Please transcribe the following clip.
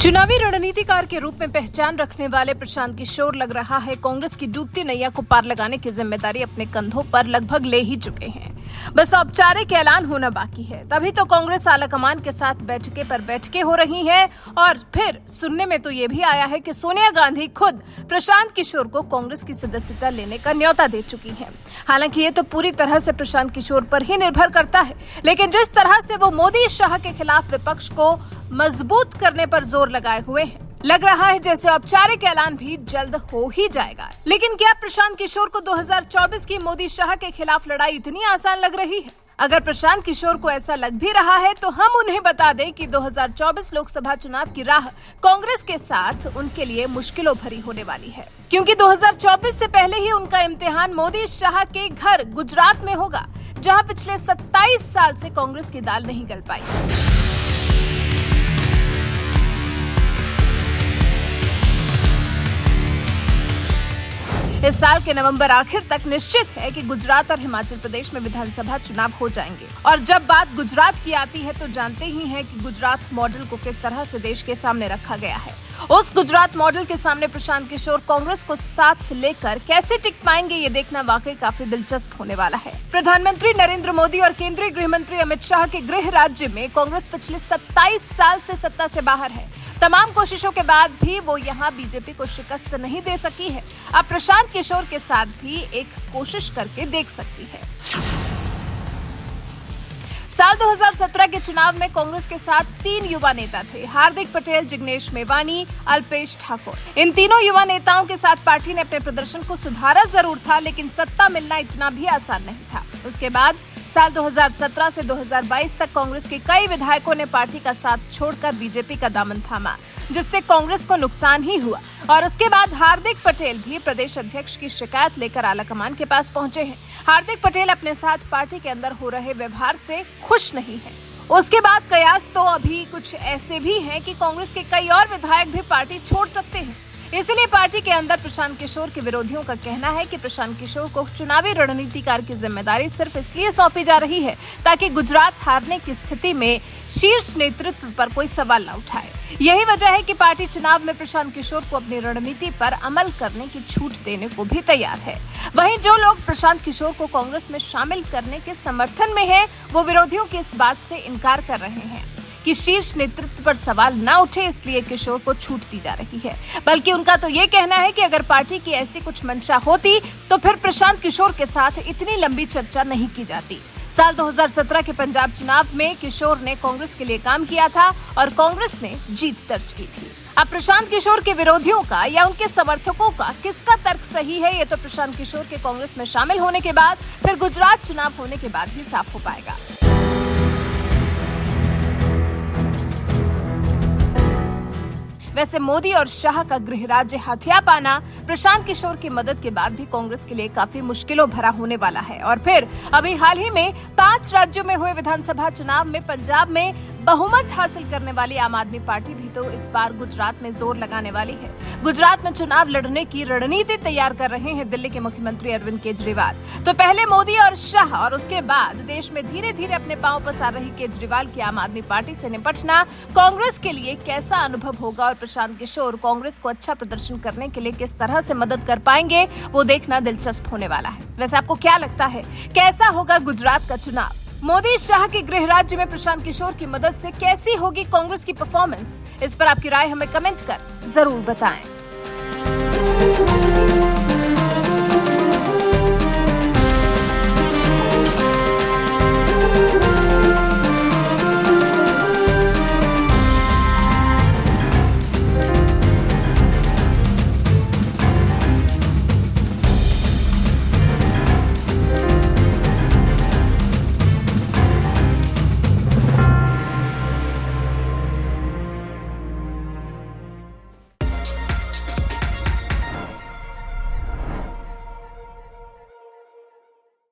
चुनावी रणनीतिकार के रूप में पहचान रखने वाले प्रशांत किशोर लग रहा है कांग्रेस की डूबती नैया को पार लगाने की जिम्मेदारी अपने कंधों पर लगभग ले ही चुके हैं। बस औपचारिक ऐलान होना बाकी है। तभी तो कांग्रेस आलाकमान के साथ बैठके पर बैठकें हो रही हैं और फिर सुनने में तो ये भी आया है कि सोनिया गांधी खुद प्रशांत किशोर को कांग्रेस की सदस्यता लेने का न्योता दे चुकी हैं। हालांकि ये तो पूरी तरह से प्रशांत किशोर पर ही निर्भर करता है, लेकिन जिस तरह से वो मोदी शाह के खिलाफ विपक्ष को मजबूत करने पर जोर लगाए हुए हैं, लग रहा है जैसे औपचारिक ऐलान भी जल्द हो ही जाएगा। लेकिन क्या प्रशांत किशोर को 2024 की मोदी शाह के खिलाफ लड़ाई इतनी आसान लग रही है? अगर प्रशांत किशोर को ऐसा लग भी रहा है तो हम उन्हें बता दें कि 2024 लोकसभा चुनाव की राह कांग्रेस के साथ उनके लिए मुश्किलों भरी होने वाली है, क्योंकि 2024 से पहले ही उनका इम्तिहान मोदी शाह के घर गुजरात में होगा, जहां पिछले 27 साल से कांग्रेस की दाल नहीं गल पाई। इस साल के नवंबर आखिर तक निश्चित है कि गुजरात और हिमाचल प्रदेश में विधानसभा चुनाव हो जाएंगे। और जब बात गुजरात की आती है तो जानते ही हैं कि गुजरात मॉडल को किस तरह से देश के सामने रखा गया है। उस गुजरात मॉडल के सामने प्रशांत किशोर कांग्रेस को साथ लेकर कैसे टिक पाएंगे, ये देखना वाकई काफी दिलचस्प होने वाला है। प्रधानमंत्री नरेंद्र मोदी और केंद्रीय गृह मंत्री अमित शाह के गृह राज्य में कांग्रेस पिछले 27 साल से सत्ता से बाहर है। तमाम कोशिशों के बाद भी वो यहाँ बीजेपी को शिकस्त नहीं दे सकी है। अब प्रशांत किशोर के साथ भी एक कोशिश करके देख सकती है। साल 2017 के चुनाव में कांग्रेस के साथ 3 युवा नेता थे: हार्दिक पटेल, जिग्नेश मेवानी, अल्पेश ठाकुर। इन तीनों युवा नेताओं के साथ पार्टी ने अपने प्रदर्शन को सुधारा जरूर था, लेकिन सत्ता मिलना इतना भी आसान नहीं था। उसके बाद साल 2017 से 2022 तक कांग्रेस के कई विधायकों ने पार्टी का साथ छोड़कर बीजेपी का दामन थामा, जिससे कांग्रेस को नुकसान ही हुआ। और उसके बाद हार्दिक पटेल भी प्रदेश अध्यक्ष की शिकायत लेकर आलाकमान के पास पहुंचे हैं। हार्दिक पटेल अपने साथ पार्टी के अंदर हो रहे व्यवहार से खुश नहीं है। उसके बाद कयास तो अभी कुछ ऐसे भी हैं कि कांग्रेस के कई और विधायक भी पार्टी छोड़ सकते हैं। इसलिए पार्टी के अंदर प्रशांत किशोर के विरोधियों का कहना है कि प्रशांत किशोर को चुनावी रणनीतिकार की जिम्मेदारी सिर्फ इसलिए सौंपी जा रही है ताकि गुजरात हारने की स्थिति में शीर्ष नेतृत्व पर कोई सवाल न उठाए। यही वजह है कि पार्टी चुनाव में प्रशांत किशोर को अपनी रणनीति पर अमल करने की छूट देने को भी तैयार है। वहीं जो लोग प्रशांत किशोर को कांग्रेस में शामिल करने के समर्थन में हैं, वो विरोधियों की इस बात से इनकार कर रहे हैं कि शीर्ष नेतृत्व पर सवाल न उठे, इसलिए किशोर को छूट दी जा रही है। बल्कि उनका तो ये कहना है कि अगर पार्टी की ऐसी कुछ मंशा होती तो फिर प्रशांत किशोर के साथ इतनी लंबी चर्चा नहीं की जाती। साल 2017 के पंजाब चुनाव में किशोर ने कांग्रेस के लिए काम किया था और कांग्रेस ने जीत दर्ज की थी। अब प्रशांत किशोर के विरोधियों का या उनके समर्थकों का किसका तर्क सही है, ये तो प्रशांत किशोर के कांग्रेस में शामिल होने के बाद, फिर गुजरात चुनाव होने के बाद ही साफ हो पाएगा। वैसे मोदी और शाह का गृह राज्य हथिया पाना प्रशांत किशोर की मदद के बाद भी कांग्रेस के लिए काफी मुश्किलों भरा होने वाला है। और फिर अभी हाल ही में 5 राज्यों में हुए विधानसभा चुनाव में पंजाब में बहुमत हासिल करने वाली आम आदमी पार्टी भी तो इस बार गुजरात में जोर लगाने वाली है। गुजरात में चुनाव लड़ने की रणनीति तैयार कर रहे हैं दिल्ली के मुख्यमंत्री अरविंद केजरीवाल। तो पहले मोदी और शाह और उसके बाद देश में धीरे धीरे अपने पांव पसार रही केजरीवाल की आम आदमी पार्टी से निपटना कांग्रेस के लिए कैसा अनुभव होगा और प्रशांत किशोर कांग्रेस को अच्छा प्रदर्शन करने के लिए किस तरह से मदद कर पाएंगे, वो देखना दिलचस्प होने वाला है। वैसे आपको क्या लगता है, कैसा होगा गुजरात का चुनाव? मोदी शाह के गृह राज्य में प्रशांत किशोर की मदद से कैसी होगी कांग्रेस की परफॉर्मेंस? इस पर आपकी राय हमें कमेंट कर जरूर बताएं।